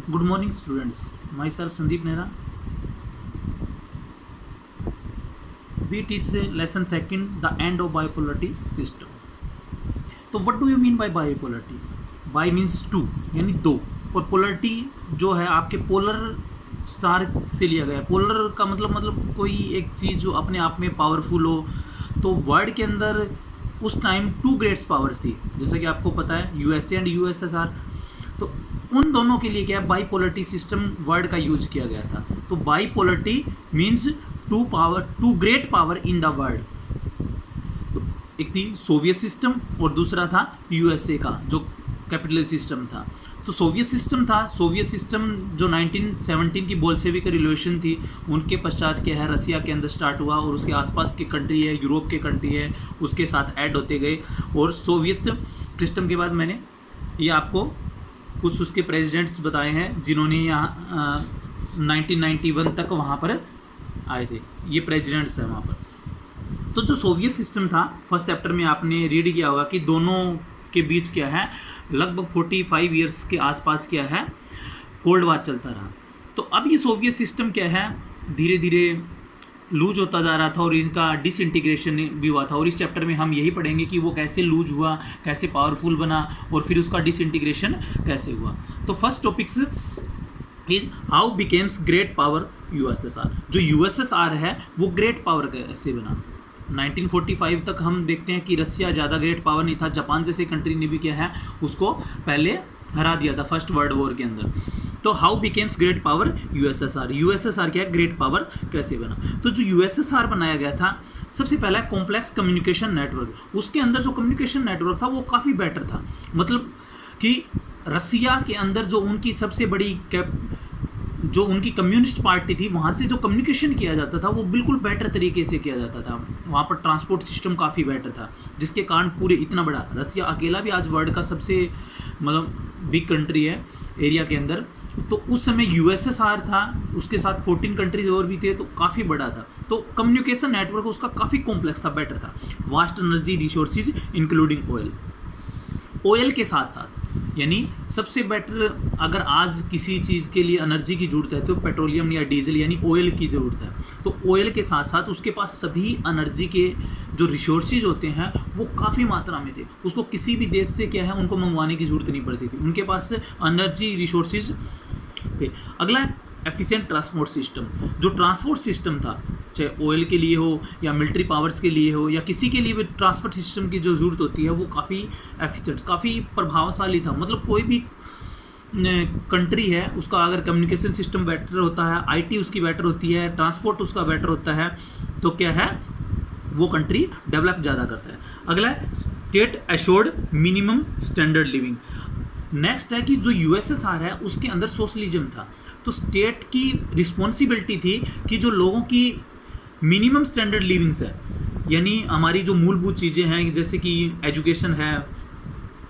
Good morning, students. Myself Sandeep Nehra. We teach lesson second, the end of bipolarity system. तो what do you mean by bipolarity? Bi means two, यानी दो, और polarity जो है आपके polar star से लिया गया है. पोलर का मतलब कोई एक चीज़ जो अपने आप में पावरफुल हो. तो वर्ल्ड के अंदर उस टाइम टू ग्रेट्स पावर्स थी, जैसा कि आपको पता है, यूएसए एंड यूएसएसआर. तो उन दोनों के लिए क्या है, बाईपोलरिटी सिस्टम वर्ड का यूज किया गया था. तो bipolarity means two great power in the world. तो एक थी सोवियत सिस्टम और दूसरा था यूएसए का जो कैपिटलिस्ट सिस्टम था. तो सोवियत सिस्टम जो 1917 की बोल्शेविक रिवॉल्यूशन थी, उनके पश्चात क्या है, रसिया के अंदर स्टार्ट हुआ और उसके आसपास के कंट्री है, यूरोप के कंट्री है, उसके साथ ऐड होते गए. और सोवियत सिस्टम के बाद मैंने ये आपको कुछ उसके प्रेसिडेंट्स बताए हैं जिन्होंने यहाँ 1991 तक वहाँ पर आए थे. ये प्रेसिडेंट्स हैं वहाँ पर. तो जो सोवियत सिस्टम था, फर्स्ट चैप्टर में आपने रीड किया होगा कि दोनों के बीच क्या है, लगभग 45 ईयर्स के आसपास क्या है, कोल्ड वार चलता रहा. तो अब ये सोवियत सिस्टम क्या है, धीरे धीरे लूज होता जा रहा था और इनका डिसइंटीग्रेशन भी हुआ था. और इस चैप्टर में हम यही पढ़ेंगे कि वो कैसे लूज हुआ, कैसे पावरफुल बना और फिर उसका डिसइंटीग्रेशन कैसे हुआ. तो first topics is how becomes great power USSR. जो यूएसएसआर है वो ग्रेट पावर कैसे बना. 1945 तक हम देखते हैं कि रसिया ज़्यादा ग्रेट पावर नहीं था. जापान जैसे कंट्री ने भी क्या है, उसको पहले हरा दिया था फर्स्ट वर्ल्ड वॉर के अंदर. तो how becomes great power USSR. USSR क्या है, ग्रेट पावर कैसे बना. तो जो यूएसएसआर बनाया गया था, सबसे पहला कॉम्प्लेक्स कम्युनिकेशन नेटवर्क. उसके अंदर जो कम्युनिकेशन नेटवर्क था वो काफ़ी बेटर था. मतलब कि रसिया के अंदर जो उनकी सबसे बड़ी जो उनकी कम्युनिस्ट पार्टी थी, वहाँ से जो कम्युनिकेशन किया जाता था वो बिल्कुल बेटर तरीके से किया जाता था. वहाँ पर ट्रांसपोर्ट सिस्टम काफ़ी बेटर था, जिसके कारण पूरे इतना बड़ा रसिया अकेला भी आज वर्ल्ड का सबसे बिग कंट्री है एरिया के अंदर. तो उस समय यूएसएसआर था, उसके साथ 14 कंट्रीज और भी थे, तो काफ़ी बड़ा था. तो कम्युनिकेशन नेटवर्क उसका काफ़ी कॉम्प्लेक्स था, बेटर था. Vast energy resources including oil के साथ साथ, यानी सबसे बेटर अगर आज किसी चीज़ के लिए एनर्जी की ज़रूरत है तो पेट्रोलियम या डीजल यानी ऑयल की ज़रूरत है. तो ऑयल के साथ साथ उसके पास सभी एनर्जी के जो रिसोर्सेज होते हैं वो काफ़ी मात्रा में थे. उसको किसी भी देश से क्या है, उनको मंगवाने की ज़रूरत नहीं पड़ती थी, उनके पास एनर्जी रिसोर्सेज थे. अगला एफिशिएंट ट्रांसपोर्ट सिस्टम. जो ट्रांसपोर्ट सिस्टम था, चाहे ऑयल के लिए हो या मिलिट्री पावर्स के लिए हो या किसी के लिए भी, ट्रांसपोर्ट सिस्टम की जो ज़रूरत होती है वो काफ़ी एफिशिएंट, काफ़ी प्रभावशाली था. मतलब कोई भी कंट्री है, उसका अगर कम्युनिकेशन सिस्टम बेटर होता है, आईटी उसकी बेटर होती है, ट्रांसपोर्ट उसका बेटर होता है, तो क्या है, वो कंट्री डेवलप ज़्यादा करता है. अगला है state assured minimum standard living. Next है कि जो यूएसएसआर है उसके अंदर सोशलिज्म था. तो स्टेट की रिस्पॉन्सिबिलिटी थी कि जो लोगों की मिनिमम स्टैंडर्ड लिविंग्स है, यानी हमारी जो मूलभूत चीज़ें हैं, जैसे कि एजुकेशन है,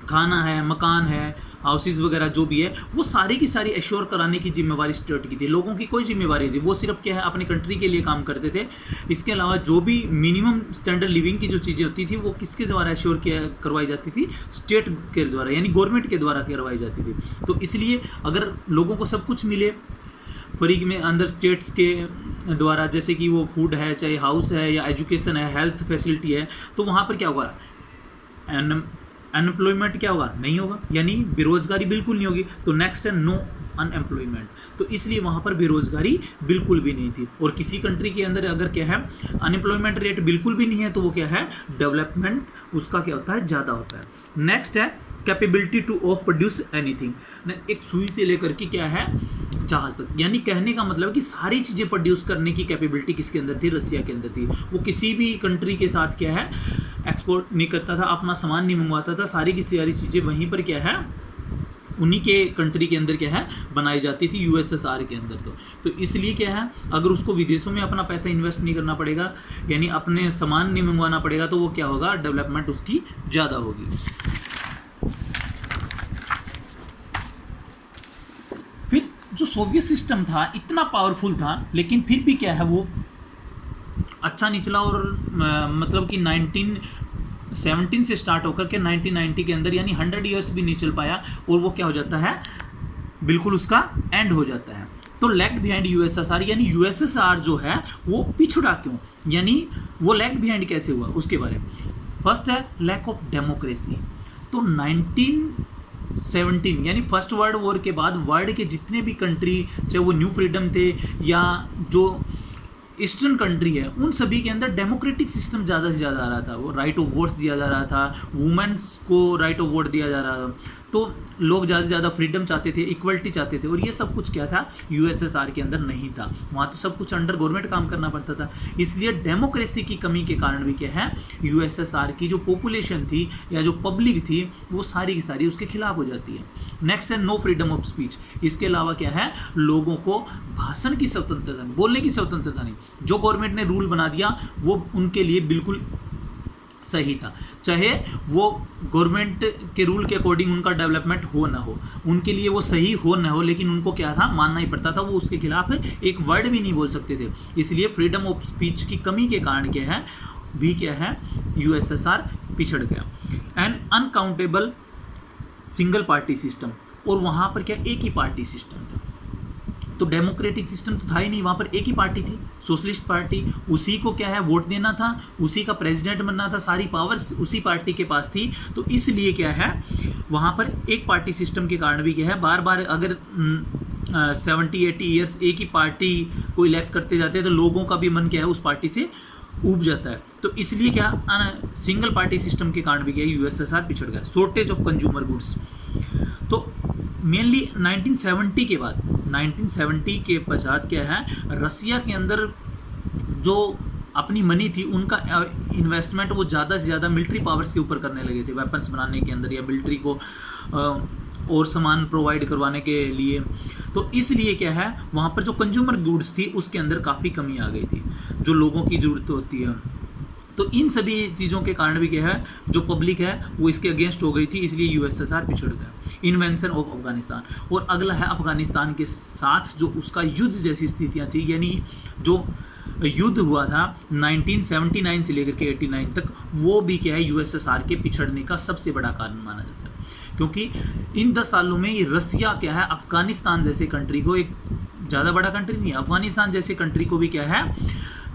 खाना है, मकान है, हाउसेज वगैरह जो भी है, वो सारी की सारी एश्योर कराने की जिम्मेवारी स्टेट की थी. लोगों की कोई जिम्मेवारी थी, वो सिर्फ क्या है, अपने कंट्री के लिए काम करते थे. इसके अलावा जो भी मिनिमम स्टैंडर्ड लिविंग की जो चीज़ें होती थी वो किसके द्वारा एश्योर करवाई जाती थी, स्टेट के द्वारा, यानी गवर्नमेंट के द्वारा करवाई जाती थी. तो इसलिए अगर लोगों को सब कुछ मिले फ्री में अंदर स्टेट्स के द्वारा, जैसे कि वो फूड है, चाहे हाउस है या एजुकेशन है, हेल्थ फैसिलिटी है, तो वहाँ पर क्या होगा, अनएम्प्लॉयमेंट क्या होगा, नहीं होगा, यानी बेरोजगारी बिल्कुल नहीं होगी. तो नेक्स्ट है नो अनएम्प्लॉयमेंट. तो इसलिए वहाँ पर बेरोजगारी बिल्कुल भी नहीं थी. और किसी कंट्री के अंदर अगर क्या है, अनएम्प्लॉयमेंट रेट बिल्कुल भी नहीं है, तो वो क्या है, डेवलपमेंट उसका क्या होता है, ज़्यादा होता है. नेक्स्ट है capability two of produce anything. एक सुई से लेकर के क्या है, जहाज तक, यानी कहने का मतलब कि सारी चीज़ें प्रोड्यूस करने की कैपेबिलिटी किसके अंदर थी, रसिया के अंदर थी. वो किसी भी कंट्री के साथ क्या है, एक्सपोर्ट नहीं करता था, अपना सामान नहीं मंगवाता था, सारी की सारी चीज़ें वहीं पर क्या है, उन्हीं के कंट्री के अंदर क्या है, बनाई जाती थी, यूएसएसआर के अंदर. तो इसलिए क्या है, अगर उसको विदेशों में अपना पैसा इन्वेस्ट नहीं करना पड़ेगा, यानी अपने सामान नहीं मंगवाना पड़ेगा, तो वो क्या होगा, डेवलपमेंट उसकी ज़्यादा होगी. फिर जो सोवियत सिस्टम था इतना पावरफुल था, लेकिन फिर भी क्या है, वो अच्छा नहीं चला. और मतलब कि 1917 से स्टार्ट होकर के 1990 के अंदर, यानी 100 ईयर्स भी नहीं चल पाया, और वो क्या हो जाता है, बिल्कुल उसका एंड हो जाता है। तो लेफ्ट बिहाइंड यूएसएसआर, यानी यूएसएसआर जो है वो पिछड़ा क्यों, यानी वो लेफ्ट बिहाइंड कैसे हुआ उसके बारे में। फर्स्ट है लैक ऑफ डेमोक्रेसी। तो 1917 यानी फर्स्ट वर्ल्ड वॉर के बाद वर्ल्ड के जितने भी कंट्री, चाहे वो न्यू फ्रीडम थे या जो ईस्टर्न कंट्री है, उन सभी के अंदर डेमोक्रेटिक सिस्टम ज़्यादा से ज़्यादा आ रहा था। वो राइट ऑफ वोट्स दिया जा रहा था, वुमेन्स को राइट ऑफ वोट दिया जा रहा था, तो लोग ज़्यादा से ज़्यादा फ्रीडम चाहते थे, इक्वलिटी चाहते थे। और ये सब कुछ क्या था, यूएसएसआर के अंदर नहीं था। वहाँ तो सब कुछ अंडर गवर्नमेंट काम करना पड़ता था। इसलिए डेमोक्रेसी की कमी के कारण भी क्या है, यूएसएसआर की जो पॉपुलेशन थी या जो पब्लिक थी वो सारी की सारी उसके खिलाफ हो जाती है। नेक्स्ट है नो फ्रीडम ऑफ स्पीच। इसके अलावा क्या है, लोगों को भाषण की स्वतंत्रता नहीं, बोलने की स्वतंत्रता नहीं। जो गवर्नमेंट ने रूल बना दिया वो उनके लिए बिल्कुल सही था, चाहे वो गवर्नमेंट के रूल के अकॉर्डिंग उनका डेवलपमेंट हो ना हो, उनके लिए वो सही हो ना हो, लेकिन उनको क्या था, मानना ही पड़ता था। वो उसके खिलाफ एक वर्ड भी नहीं बोल सकते थे। इसलिए फ्रीडम ऑफ स्पीच की कमी के कारण क्या है यूएसएसआर पिछड़ गया। And uncountable single party system, और वहाँ पर क्या एक ही पार्टी सिस्टम था। तो डेमोक्रेटिक सिस्टम तो था ही नहीं, वहाँ पर एक ही पार्टी थी, सोशलिस्ट पार्टी। उसी को क्या है, वोट देना था, उसी का प्रेसिडेंट बनना था, सारी पावर्स उसी पार्टी के पास थी। तो इसलिए क्या है, वहाँ पर एक पार्टी सिस्टम के कारण भी क्या है, बार बार अगर 70-80 ईयर्स एक ही पार्टी को इलेक्ट करते जाते हैं तो लोगों का भी मन क्या है, उस पार्टी से ऊब जाता है। तो इसलिए क्या, सिंगल पार्टी सिस्टम के कारण भी क्या, यूएसएसआर पिछड़ गया। शॉर्टेज ऑफ कंज्यूमर गुड्स, तो मेनली 1970 के बाद, 1970 के पश्चात क्या है, रसिया के अंदर जो अपनी मनी थी उनका इन्वेस्टमेंट वो ज़्यादा से ज़्यादा मिलिट्री पावर्स के ऊपर करने लगे थे, वेपन्स बनाने के अंदर या मिलिट्री को और सामान प्रोवाइड करवाने के लिए। तो इसलिए क्या है, वहाँ पर जो कंज्यूमर गुड्स थी उसके अंदर काफ़ी कमी आ गई थी, जो लोगों की ज़रूरत होती है। तो इन सभी चीज़ों के कारण भी क्या है, जो पब्लिक है वो इसके अगेंस्ट हो गई थी, इसलिए यूएसएसआर पिछड़ गया। इन्वेंशन ऑफ अफगानिस्तान, और अगला है अफगानिस्तान के साथ जो उसका युद्ध जैसी स्थितियाँ थी, यानी जो युद्ध हुआ था 1979 से लेकर के 89 तक, वो भी क्या है यूएसएसआर के पिछड़ने का सबसे बड़ा कारण माना जाता है। क्योंकि इन 10 सालों में ये रसिया क्या है, अफगानिस्तान जैसे कंट्री को, एक ज़्यादा बड़ा कंट्री नहीं है, अफगानिस्तान जैसे कंट्री को भी क्या है,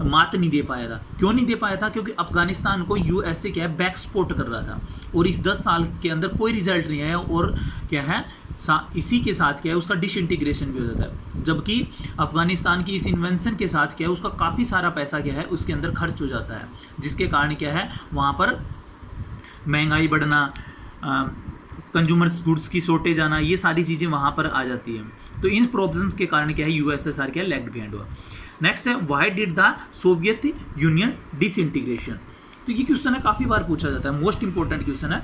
मात नहीं दे पाया था। क्यों नहीं दे पाया था, क्योंकि अफगानिस्तान को यूएसए क्या है, बैक सपोर्ट कर रहा था, और इस 10 साल के अंदर कोई रिजल्ट नहीं आया, और क्या है, इसी के साथ क्या है, उसका डिसइंटीग्रेशन भी हो जाता है। जबकि अफगानिस्तान की इस इन्वेंशन के साथ क्या है, उसका काफ़ी सारा पैसा क्या है उसके अंदर खर्च हो जाता है, जिसके कारण क्या है, वहाँ पर महंगाई बढ़ना, कंज्यूमर गुड्स की शॉर्टेज आना, ये सारी चीज़ें वहाँ पर आ जाती हैं। तो इन प्रॉब्लम्स के कारण क्या है, यूएसएसआर क्या है, लैग्ड बिहाइंड हुआ। नेक्स्ट है why did the Soviet union disintegration. तो ये क्वेश्चन है, काफ़ी बार पूछा जाता है, मोस्ट इंपॉर्टेंट क्वेश्चन है।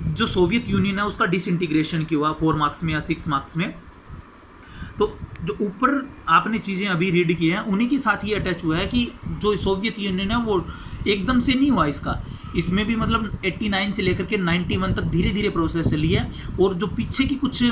जो सोवियत यूनियन है उसका डिसइंटीग्रेशन क्यों हुआ, 4 मार्क्स में या 6 मार्क्स में। तो जो ऊपर आपने चीज़ें अभी रीड की हैं उन्हीं के साथ ही अटैच हुआ है कि जो सोवियत यूनियन है वो एकदम से नहीं हुआ इसमें भी मतलब 89 से लेकर के 91 तक धीरे धीरे प्रोसेस चली है, और जो पीछे की कुछ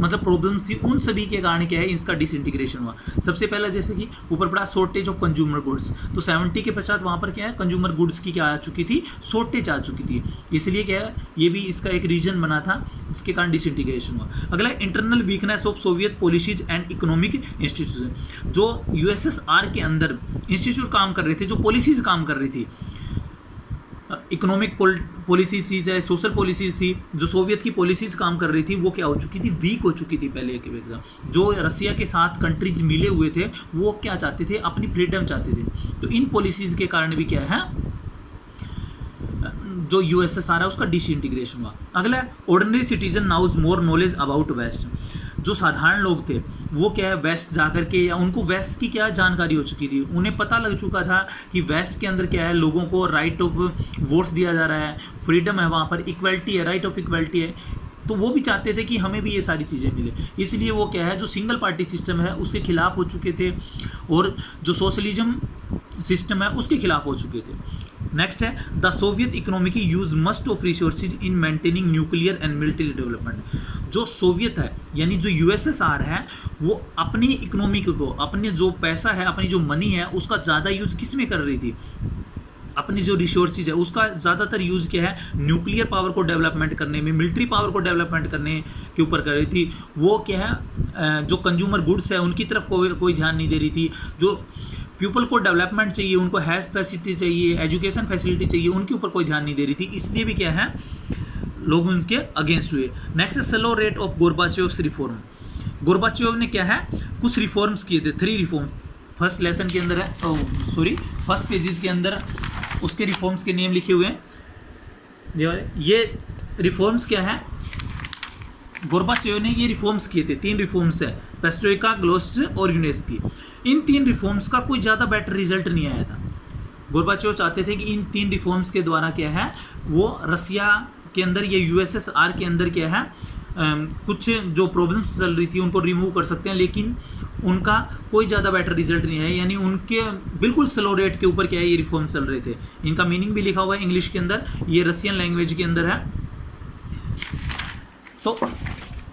मतलब प्रॉब्लम्स थी उन सभी के कारण क्या है, इसका डिसइंटीग्रेशन हुआ। सबसे पहला जैसे कि ऊपर पड़ा शॉर्टेज ऑफ कंज्यूमर गुड्स, तो 70 के पश्चात वहाँ पर क्या है, कंज्यूमर गुड्स की क्या आ चुकी थी, शॉर्टेज आ चुकी थी, इसलिए क्या है, ये भी इसका एक रीजन बना था जिसके कारण डिसइंटीग्रेशन हुआ। अगला internal weakness of Soviet policies and economic institution, जो यूएसएसआर के अंदर इंस्टीट्यूट काम कर रहे थे, जो पॉलिसीज काम कर रही थी, इकोनॉमिक पॉलिसीज थी चाहे सोशल पॉलिसीज थी, जो सोवियत की पॉलिसीज काम कर रही थी वो क्या हो चुकी थी, वीक हो चुकी थी पहले के एग्जाम। जो रसिया के साथ कंट्रीज मिले हुए थे वो क्या चाहते थे, अपनी फ्रीडम चाहते थे। तो इन पॉलिसीज के कारण भी क्या है, जो यूएसएसआर है उसका डिसइंटीग्रेशन हुआ। अगला ordinary citizen knows more knowledge about waste, जो साधारण लोग थे वो क्या है, वेस्ट जा करके या उनको वेस्ट की क्या जानकारी हो चुकी थी, उन्हें पता लग चुका था कि वेस्ट के अंदर क्या है, लोगों को राइट ऑफ वोट्स दिया जा रहा है, फ्रीडम है, वहाँ पर इक्वलिटी है, राइट ऑफ इक्वलिटी है। तो वो भी चाहते थे कि हमें भी ये सारी चीज़ें मिले, इसलिए वो क्या है, जो सिंगल पार्टी सिस्टम है उसके खिलाफ हो चुके थे, और जो सोशलिज्म सिस्टम है उसके खिलाफ हो चुके थे। नेक्स्ट है the Soviet economic use must of resources in maintaining nuclear and military development. जो सोवियत है यानी जो यूएसएसआर है वो अपनी इकोनॉमिक को, अपने जो पैसा है, अपनी जो मनी है, उसका ज़्यादा यूज किस में कर रही थी, अपनी जो रिसोर्सेज है उसका ज़्यादातर यूज़ क्या है, न्यूक्लियर पावर को डेवलपमेंट करने में, मिलिट्री पावर को डेवलपमेंट करने के ऊपर कर रही थी। वो क्या है, जो कंज्यूमर गुड्स है उनकी तरफ कोई ध्यान नहीं दे रही थी। जो पीपल को डेवलपमेंट चाहिए, उनको हेल्थ फैसिलिटी चाहिए, एजुकेशन फैसिलिटी चाहिए, उनके ऊपर कोई ध्यान नहीं दे रही थी। इसलिए भी क्या है, लोग उनके अगेंस्ट हुए। Next slow rate of Gorbachev's reform. Gorbachev ने क्या है, कुछ रिफॉर्म्स किए थे, 3 रिफॉर्म फर्स्ट लेसन के अंदर है, फर्स्ट पेजेस के अंदर उसके रिफॉर्म्स के नेम लिखे हुए हैं। ये रिफॉर्म्स क्या है, गोर्बाचेव ने ये रिफॉर्म्स किए थे। 3 रिफॉर्म्स है, पेस्ट्रोइका, ग्लोस्ट और यूनेस्की। इन 3 रिफॉर्म्स का कोई ज़्यादा बेटर रिजल्ट नहीं आया था। गोर्बाचेव चाहते थे कि इन 3 रिफॉर्म्स के द्वारा क्या है, वो रसिया के अंदर या यूएसएसआर के अंदर क्या है, कुछ जो प्रॉब्लम्स चल रही थी उनको रिमूव कर सकते हैं, लेकिन उनका कोई ज़्यादा बेटर रिजल्ट नहीं है। यानी उनके बिल्कुल स्लो रेट के ऊपर क्या है, ये रिफॉर्म चल रहे थे। इनका मीनिंग भी लिखा हुआ है इंग्लिश के अंदर, ये रसियन लैंग्वेज के अंदर है। तो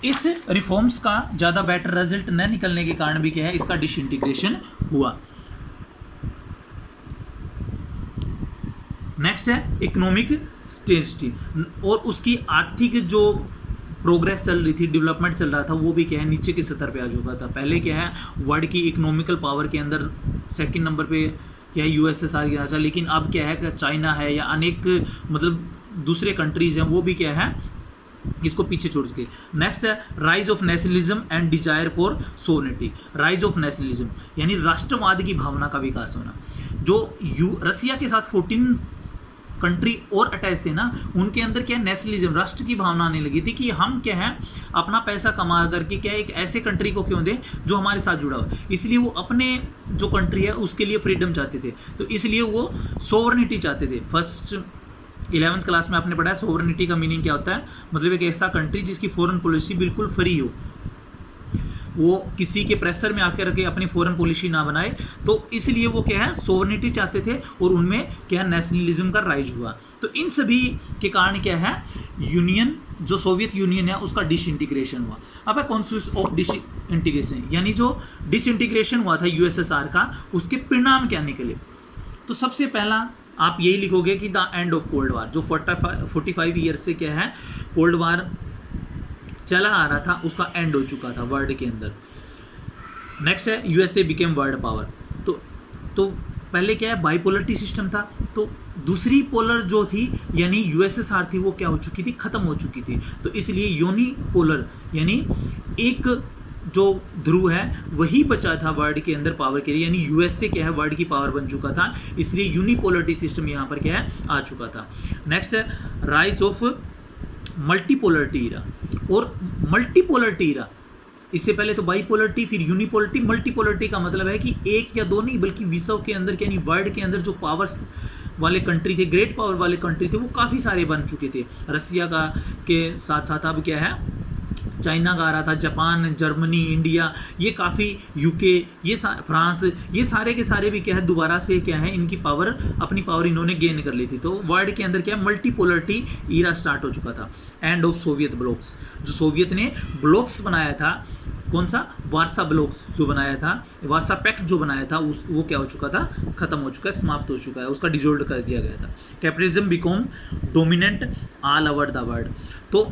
इस रिफॉर्म्स का ज़्यादा बेटर रिजल्ट न निकलने के कारण भी क्या है, इसका डिसइंटीग्रेशन हुआ। नेक्स्ट है इकोनॉमिक स्टेबिलिटी, और उसकी आर्थिक जो प्रोग्रेस चल रही थी, डेवलपमेंट चल रहा था, वो भी क्या है, नीचे के स्तर पे आ चुका था। पहले क्या है, वर्ल्ड की इकोनॉमिकल पावर के अंदर सेकंड नंबर पे क्या है, यूएसएसआर गिरा था। लेकिन अब क्या है कि चाइना है या अनेक मतलब दूसरे कंट्रीज हैं, वो भी क्या है, इसको पीछे छोड़ के। नेक्स्ट है rise of nationalism and desire for sovereignty. Rise of nationalism यानी राष्ट्रवाद की भावना का विकास होना। जो रसिया के साथ 14 कंट्री और अटैच थे ना, उनके अंदर क्या नेशनलिज्म, राष्ट्र की भावना आने लगी थी कि हम क्या है, अपना पैसा कमा करके क्या एक ऐसे कंट्री को क्यों दें जो हमारे साथ जुड़ा हो। इसलिए वो अपने जो कंट्री है उसके लिए फ्रीडम चाहते थे, तो इसलिए वो सोवरेनिटी चाहते थे। फर्स्ट 11th क्लास में आपने पढ़ा है सोवरेनिटी का मीनिंग क्या होता है, मतलब एक ऐसा कंट्री जिसकी फॉरेन पॉलिसी बिल्कुल फ्री हो, वो किसी के प्रेशर में आकर के अपनी फॉरेन पॉलिसी ना बनाए। तो इसलिए वो क्या है, सोवरेनिटी चाहते थे, और उनमें क्या है, नेशनलिज्म का राइज हुआ। तो इन सभी के कारण क्या है, यूनियन जो सोवियत यूनियन है उसका डिसइंटीग्रेशन हुआ। अब है कॉन्सिक्वेंस ऑफ डिसइंटीग्रेशन, यानी जो डिसइंटीग्रेशन हुआ था यूएसएसआर का, उसके परिणाम क्या निकले। तो सबसे पहला आप यही लिखोगे कि the end of cold war. जो 45 ईयर्स से क्या है, कोल्ड वार चला आ रहा था, उसका एंड हो चुका था वर्ल्ड के अंदर। नेक्स्ट है यूएसए बिकेम वर्ल्ड पावर। तो पहले क्या है, बाइपोलरिटी सिस्टम था, तो दूसरी पोलर जो थी यानी यूएसएसआर थी, वो क्या हो चुकी थी, खत्म हो चुकी थी। तो इसलिए यूनिपोलर यानी एक जो ध्रुव है वही बचा था वर्ल्ड के अंदर पावर के लिए, यानी यूएसए क्या है, वर्ल्ड की पावर बन चुका था, इसलिए यूनिपोलरिटी सिस्टम यहाँ पर क्या है, आ चुका था। नेक्स्ट है राइज ऑफ मल्टीपोलरिटी इरा। और मल्टीपोलरिटी इरा, इससे पहले तो बाइपोलरिटी, फिर यूनिपोलरिटी। मल्टीपोलरिटी का मतलब है कि एक या दो नहीं, बल्कि विश्व के अंदर यानी वर्ल्ड के अंदर जो पावर्स वाले कंट्री थे, ग्रेट पावर वाले कंट्री थे, वो काफ़ी सारे बन चुके थे। रसिया का के साथ साथ अब क्या है, चाइना का आ रहा था, जापान, जर्मनी, इंडिया, ये काफ़ी, यूके, ये फ्रांस, ये सारे के सारे भी क्या है, दोबारा से क्या है, इनकी पावर, अपनी पावर इन्होंने गेन कर ली थी। तो वर्ल्ड के अंदर क्या है, मल्टीपोलरिटी ईरा स्टार्ट हो चुका था। एंड ऑफ सोवियत ब्लॉक्स, जो सोवियत ने ब्लॉक्स बनाया था, कौन सा, वार्सा ब्लॉक्स जो बनाया था, वार्सा पैक्ट जो बनाया था, वो क्या हो चुका था, खत्म हो चुका है, समाप्त हो चुका है, उसका डिसॉल्व कर दिया गया था। Capitalism become dominant all over the world. तो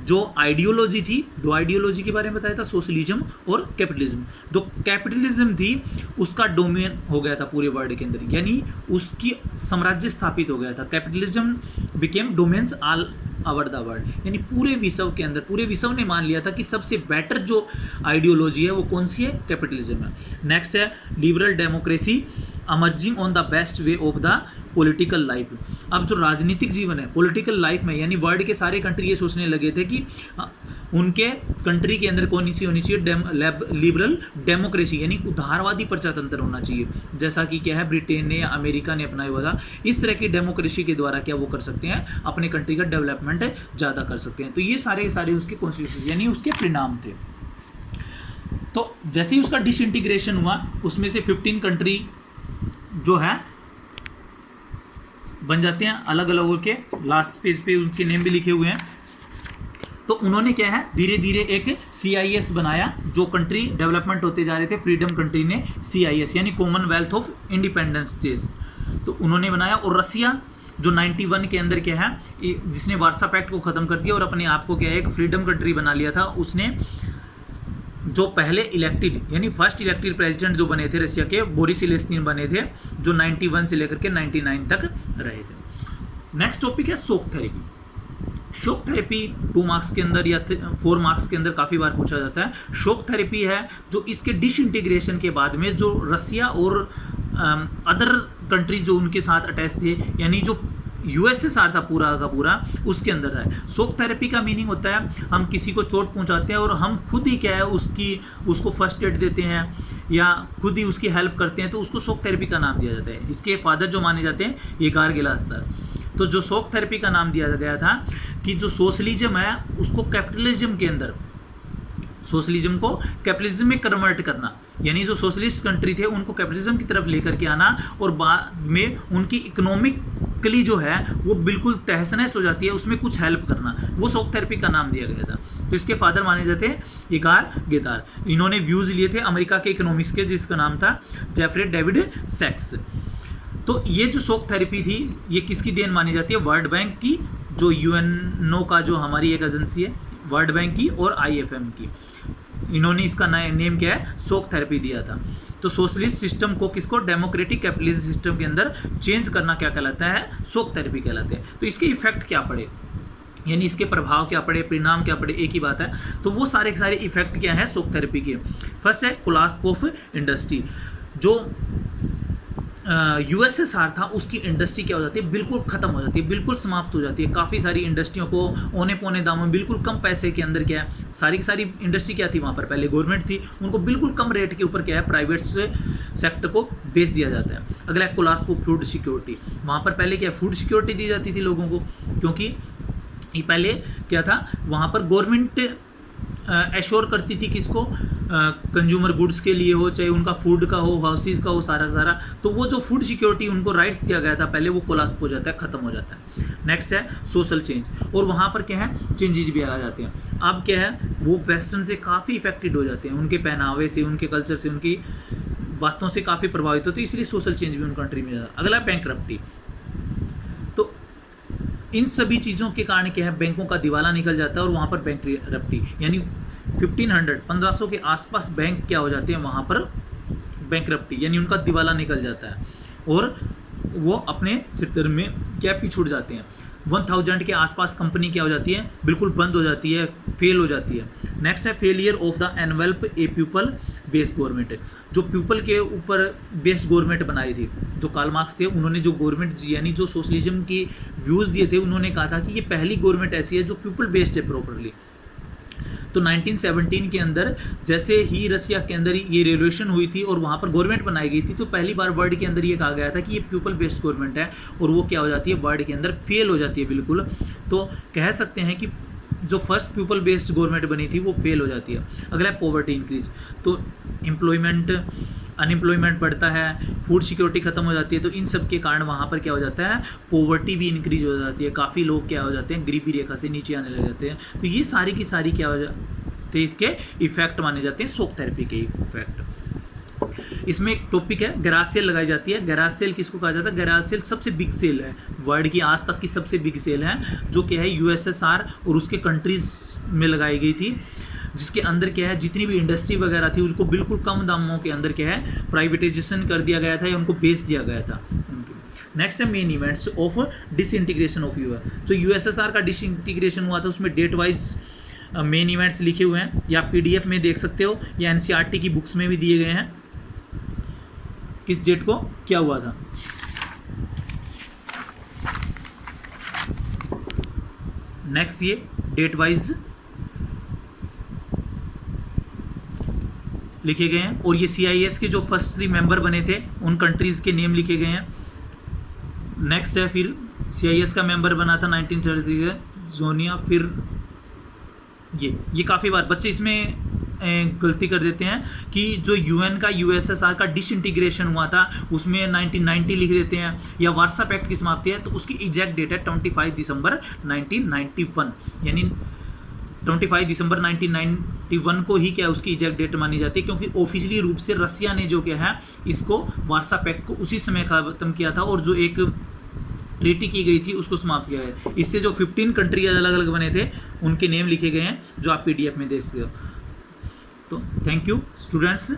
जो आइडियोलॉजी थी, दो आइडियोलॉजी के बारे में बताया था, सोशलिज्म और कैपिटलिज्म। जो कैपिटलिज्म थी उसका डोमेन हो गया था पूरे वर्ल्ड के अंदर, यानी उसकी साम्राज्य स्थापित हो गया था। Capitalism became domains all over the world, यानी पूरे विश्व के अंदर, पूरे विश्व ने मान लिया था कि सबसे बेटर जो आइडियोलॉजी है वो कौन सी है, कैपिटलिज्म है। नेक्स्ट है liberal democracy emerging on the best way of the political life. अब जो राजनीतिक जीवन है, पॉलिटिकल लाइफ में, यानी वर्ल्ड के सारे कंट्री ये सोचने लगे थे कि उनके कंट्री के अंदर कौन सी होनी चाहिए, लिबरल डेमोक्रेसी, यानी उदारवादी प्रजातंत्र होना चाहिए, जैसा कि क्या है ब्रिटेन ने या अमेरिका ने अपनाया हुआ था। इस तरह की डेमोक्रेसी के द्वारा क्या वो कर सकते हैं, अपने कंट्री का डेवलपमेंट ज़्यादा कर सकते हैं। तो ये सारे सारे उसके कॉन्स्टिट्यूशन यानी उसके परिणाम थे। तो जैसे ही उसका डिसइंटीग्रेशन हुआ, उसमें से 15 कंट्री जो है बन जाते हैं अलग अलग के, लास्ट पेज पे उनके नेम भी लिखे हुए हैं। तो उन्होंने क्या है, धीरे धीरे एक CIS बनाया। जो कंट्री डेवलपमेंट होते जा रहे थे, फ्रीडम कंट्री ने CIS यानी कॉमनवेल्थ ऑफ इंडिपेंडेंस स्टेट्स। तो उन्होंने बनाया। और रसिया जो 91 के अंदर क्या है, जिसने वार्सा पैक्ट को ख़त्म कर दिया और अपने आप को क्या है एक फ्रीडम कंट्री बना लिया था, उसने जो पहले इलेक्टेड यानी फर्स्ट इलेक्टेड प्रेसिडेंट जो बने थे रशिया के, बोरिस येल्त्सिन बने थे, जो 91 से लेकर के 99 तक रहे थे। नेक्स्ट टॉपिक है shock therapy. Shock therapy 2 marks के अंदर या 4 मार्क्स के अंदर काफ़ी बार पूछा जाता है। शॉक थेरेपी है जो इसके डिसइंटीग्रेशन के बाद में जो रसिया और अदर कंट्री जो उनके साथ अटैच थे, यानी जो यूएसएसआर था पूरा का पूरा, उसके अंदर है। शॉक थेरेपी का मीनिंग होता है हम किसी को चोट पहुंचाते हैं और हम खुद ही क्या है उसको फर्स्ट एड देते हैं या खुद ही उसकी हेल्प करते हैं, तो उसको शॉक थेरेपी का नाम दिया जाता है। इसके फादर जो माने जाते हैं येगार गिलास्तर। तो जो शॉक थेरेपी का नाम दिया गया था कि जो सोशलिज्म है उसको कैपिटलिज्म के अंदर, सोशलिज्म को कैपिटलिज्म में कन्वर्ट करना, यानी जो सोशलिस्ट कंट्री थे उनको कैपिटलिज्म की तरफ लेकर के आना और बाद में उनकी इकोनॉमिकली जो है वो बिल्कुल तहस नहस हो जाती है, उसमें कुछ हेल्प करना, वो शॉक थेरेपी का नाम दिया गया था। तो इसके फादर माने जाते हैं येगार गिलास्तर। इन्होंने व्यूज़ लिए थे अमेरिका के इकोनॉमिक्स के, जिसका नाम था जेफरे डेविड सैक्स। तो ये जो शॉक थेरेपी थी ये किसकी देन मानी जाती है? वर्ल्ड बैंक की, जो यूएनओ का जो हमारी एक एजेंसी है, वर्ल्ड बैंक की और आईएफएम की। इन्होंने इसका नेम क्या है? शॉक थेरेपी दिया था। तो सोशलिस्ट सिस्टम को किसको डेमोक्रेटिक कैपिटलिस्ट सिस्टम के अंदर चेंज करना क्या कहलाता है? शॉक थेरेपी कहलाते हैं। तो इसके इफेक्ट क्या पड़े, यानी इसके प्रभाव क्या पड़े, परिणाम क्या पड़े, एक ही बात है। तो वो सारे के सारे इफेक्ट क्या है शॉक थेरेपी के? फर्स्ट है कोलाप्स ऑफ इंडस्ट्री। जो यूएसएसआर था उसकी इंडस्ट्री क्या हो जाती है? बिल्कुल ख़त्म हो जाती है, बिल्कुल समाप्त हो जाती है। काफ़ी सारी इंडस्ट्रियों को औने पौने दामों में बिल्कुल कम पैसे के अंदर क्या है, सारी की सारी इंडस्ट्री क्या थी वहाँ पर? पहले गवर्नमेंट थी, उनको बिल्कुल कम रेट के ऊपर क्या है प्राइवेट सेक्टर को बेच दिया जाता है। अगला है कोलाप्स ऑफ फूड सिक्योरिटी। वहाँ पर पहले क्या फूड सिक्योरिटी दी जाती थी लोगों को, क्योंकि ये पहले क्या था वहाँ पर गवर्नमेंट एश्योर करती थी किसको? कंज्यूमर गुड्स के लिए हो, चाहे उनका फूड का हो, हाउसेज का हो, सारा सारा। तो वो जो फूड सिक्योरिटी उनको राइट्स दिया गया था पहले, वो कोलाप्स हो जाता है, ख़त्म हो जाता है। नेक्स्ट है सोशल चेंज, और वहाँ पर क्या है चेंजेस भी आ जाते हैं। अब क्या है वो वेस्टर्न से काफ़ी इफेक्टेड हो जाते हैं, उनके पहनावे से, उनके कल्चर से, उनकी बातों से काफ़ी प्रभावित होते हैं, इसलिए सोशल चेंज भी उन कंट्री में जाता है। अगला बैंकरप्टी। तो इन सभी चीज़ों के कारण क्या है बैंकों का दिवाला निकल जाता है और वहाँ पर बैंकरप्टी, यानी 1500 के आसपास बैंक क्या हो जाते हैं वहाँ पर बैंकरप्टी, यानी उनका दिवाला निकल जाता है और वो अपने चित्र में क्या पिछुड़ जाते हैं। 1000 के आसपास कंपनी क्या हो जाती है? बिल्कुल बंद हो जाती है, फेल हो जाती है। नेक्स्ट है failure of the envelope a people based government. जो पीपल के ऊपर बेस्ड गवर्नमेंट बनाई थी, जो कार्ल मार्क्स थे, उन्होंने जो गवर्नमेंट यानी जो सोशलिज्म की व्यूज़ दिए थे, उन्होंने कहा था कि ये पहली गवर्नमेंट ऐसी है जो पीपल बेस्ड है प्रॉपरली। तो 1917 के अंदर जैसे ही रसिया के अंदर ये रेवोल्यूशन हुई थी और वहाँ पर गवर्नमेंट बनाई गई थी, तो पहली बार वर्ल्ड के अंदर ये कहा गया था कि ये पीपल बेस्ड गवर्नमेंट है, और वो क्या हो जाती है वर्ल्ड के अंदर फेल हो जाती है बिल्कुल। तो कह सकते हैं कि जो फर्स्ट पीपल बेस्ड गवर्नमेंट बनी थी वो फेल हो जाती है। अगला है पॉवर्टी इंक्रीज। तो अनएम्प्लॉयमेंट बढ़ता है, फूड सिक्योरिटी खत्म हो जाती है, तो इन सब के कारण वहाँ पर क्या हो जाता है पॉवर्टी भी इंक्रीज हो जाती है। काफ़ी लोग क्या हो जाते हैं गरीबी रेखा से नीचे आने लग जाते हैं। तो ये सारी की सारी क्या हो जाते हैं इसके इफेक्ट माने जाते हैं शॉक थेरेपी के इफेक्ट। इसमें एक टॉपिक है गैराज सेल लगाई जाती है। गैराज सेल किसको कहा जाता है? गैराज सेल सबसे बिग सेल है वर्ल्ड की, आज तक की सबसे बिग सेल है, जो क्या है यूएसएसआर और उसके कंट्रीज़ में लगाई गई थी, जिसके अंदर क्या है जितनी भी इंडस्ट्री वगैरह थी उनको बिल्कुल कम दामों के अंदर क्या है प्राइवेटाइजेशन कर दिया गया था या उनको बेच दिया गया था। नेक्स्ट है main events of disintegration of US. जो यूएसएसआर का डिसइंटीग्रेशन हुआ था उसमें डेट वाइज मेन इवेंट्स लिखे हुए हैं, या पीडीएफ में देख सकते हो, या एनसीईआरटी की बुक्स में भी दिए गए हैं किस डेट को क्या हुआ था। नेक्स्ट ये डेट वाइज लिखे गए हैं, और ये CIS के जो फर्स्ट 3 मेंबर बने थे उन कंट्रीज़ के नेम लिखे गए हैं। नेक्स्ट है फिर CIS का मेंबर बना था 1933 जोनिया। फिर ये काफ़ी बार बच्चे इसमें गलती कर देते हैं कि जो UN का USSR का डिसइंटीग्रेशन हुआ था उसमें 1990 लिख देते हैं, या वार्सा पैक्ट की समाप्ति है, तो उसकी एग्जैक्ट डेट है 25 दिसंबर 1991, यानी 25 दिसंबर 1991 को ही क्या उसकी एग्जैक्ट डेट मानी जाती है, क्योंकि ऑफिशियली रूप से रसिया ने जो क्या है इसको वार्सा पैक्ट को उसी समय खत्म किया था, और जो एक ट्रीटी की गई थी उसको समाप्त किया है। इससे जो 15 कंट्री अलग अलग बने थे उनके नेम लिखे गए हैं, जो आप PDF में देख सकते हो। तो थैंक यू स्टूडेंट्स।